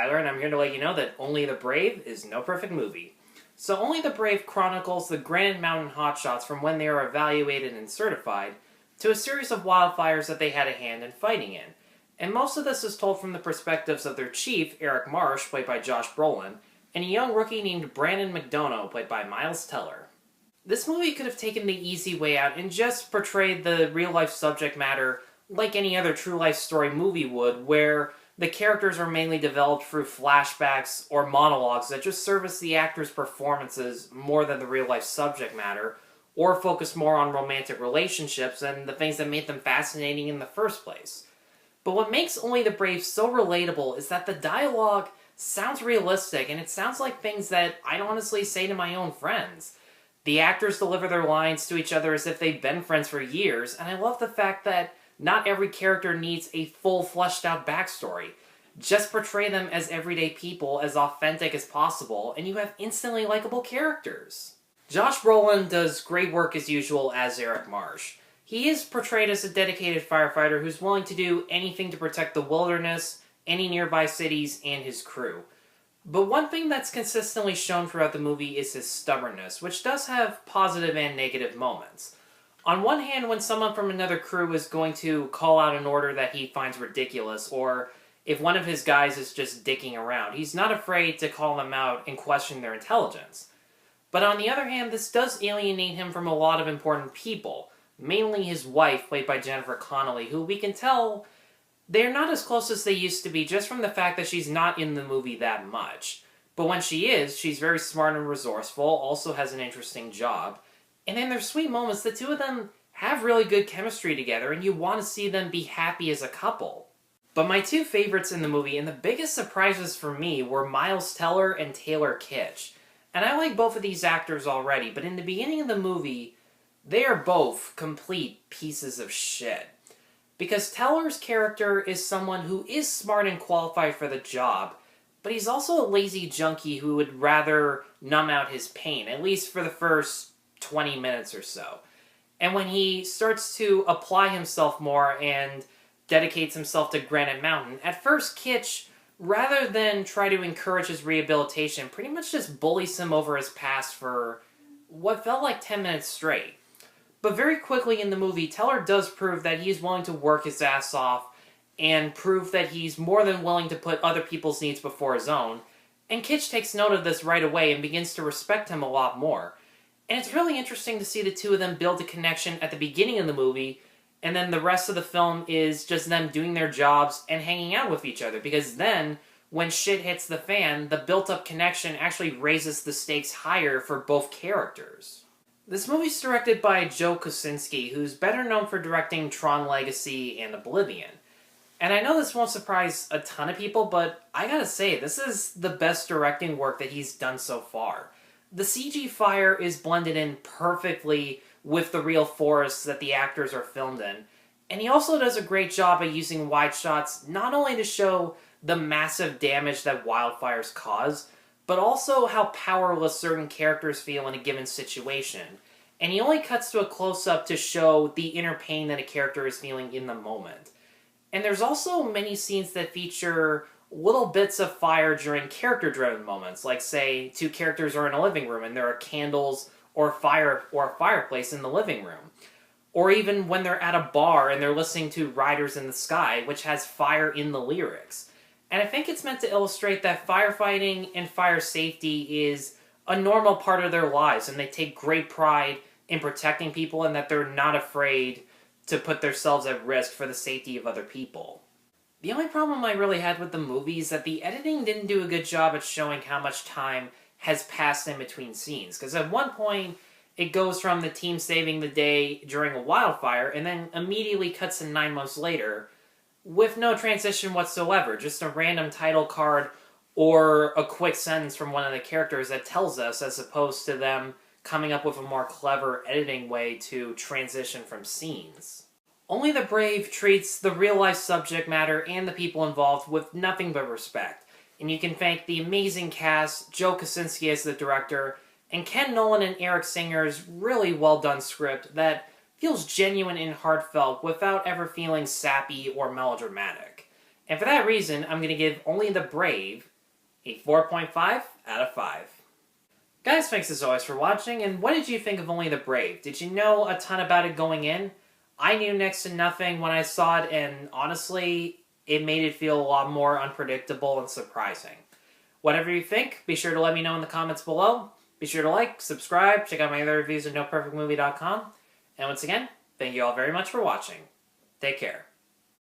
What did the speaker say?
Tyler, and I'm here to let you know that Only the Brave is no perfect movie. So Only the Brave chronicles the Granite Mountain Hot Shots from when they were evaluated and certified to a series of wildfires that they had a hand in fighting in. And most of this is told from the perspectives of their chief, Eric Marsh, played by Josh Brolin, and a young rookie named Brandon McDonough, played by Miles Teller. This movie could have taken the easy way out and just portrayed the real-life subject matter like any other true-life story movie would, where the characters are mainly developed through flashbacks or monologues that just service the actors' performances more than the real-life subject matter, or focus more on romantic relationships and the things that made them fascinating in the first place. But what makes Only the Brave so relatable is that the dialogue sounds realistic, and it sounds like things that I'd honestly say to my own friends. The actors deliver their lines to each other as if they've been friends for years, and I love the fact that not every character needs a full, fleshed-out backstory. Just portray them as everyday people, as authentic as possible, and you have instantly likable characters. Josh Brolin does great work as usual as Eric Marsh. He is portrayed as a dedicated firefighter who's willing to do anything to protect the wilderness, any nearby cities, and his crew. But one thing that's consistently shown throughout the movie is his stubbornness, which does have positive and negative moments. On one hand, when someone from another crew is going to call out an order that he finds ridiculous, or if one of his guys is just dicking around, he's not afraid to call them out and question their intelligence. But on the other hand, this does alienate him from a lot of important people, mainly his wife, played by Jennifer Connelly, who we can tell they're not as close as they used to be just from the fact that she's not in the movie that much. But when she is, she's very smart and resourceful, also has an interesting job, and in their sweet moments, the two of them have really good chemistry together, and you want to see them be happy as a couple. But my two favorites in the movie, and the biggest surprises for me, were Miles Teller and Taylor Kitsch. And I like both of these actors already, but in the beginning of the movie, they are both complete pieces of shit. Because Teller's character is someone who is smart and qualified for the job, but he's also a lazy junkie who would rather numb out his pain, at least for the first 20 minutes or so. And when he starts to apply himself more and dedicates himself to Granite Mountain, at first Kitsch, rather than try to encourage his rehabilitation, pretty much just bullies him over his past for what felt like 10 minutes straight. But very quickly in the movie, Teller does prove that he's willing to work his ass off and prove that he's more than willing to put other people's needs before his own. And Kitsch takes note of this right away and begins to respect him a lot more. And it's really interesting to see the two of them build a connection at the beginning of the movie, and then the rest of the film is just them doing their jobs and hanging out with each other, because then, when shit hits the fan, the built-up connection actually raises the stakes higher for both characters. This movie's directed by Joe Kosinski, who's better known for directing Tron Legacy and Oblivion. And I know this won't surprise a ton of people, but I gotta say, this is the best directing work that he's done so far. The CG fire is blended in perfectly with the real forests that the actors are filmed in. And he also does a great job at using wide shots, not only to show the massive damage that wildfires cause, but also how powerless certain characters feel in a given situation. And he only cuts to a close-up to show the inner pain that a character is feeling in the moment. And there's also many scenes that feature little bits of fire during character-driven moments, like, say, two characters are in a living room and there are candles or a fireplace in the living room. Or even when they're at a bar and they're listening to Riders in the Sky, which has fire in the lyrics. And I think it's meant to illustrate that firefighting and fire safety is a normal part of their lives, and they take great pride in protecting people, and that they're not afraid to put themselves at risk for the safety of other people. The only problem I really had with the movie is that the editing didn't do a good job at showing how much time has passed in between scenes. Because at one point, it goes from the team saving the day during a wildfire, and then immediately cuts to 9 months later, with no transition whatsoever, just a random title card or a quick sentence from one of the characters that tells us, as opposed to them coming up with a more clever editing way to transition from scenes. Only the Brave treats the real-life subject matter and the people involved with nothing but respect, and you can thank the amazing cast, Joe Kosinski as the director, and Ken Nolan and Eric Singer's really well-done script that feels genuine and heartfelt without ever feeling sappy or melodramatic. And for that reason, I'm going to give Only the Brave a 4.5 out of 5. Guys, thanks as always for watching, and what did you think of Only the Brave? Did you know a ton about it going in? I knew next to nothing when I saw it, and honestly, it made it feel a lot more unpredictable and surprising. Whatever you think, be sure to let me know in the comments below. Be sure to like, subscribe, check out my other reviews at NoPerfectMovie.com. And once again, thank you all very much for watching. Take care.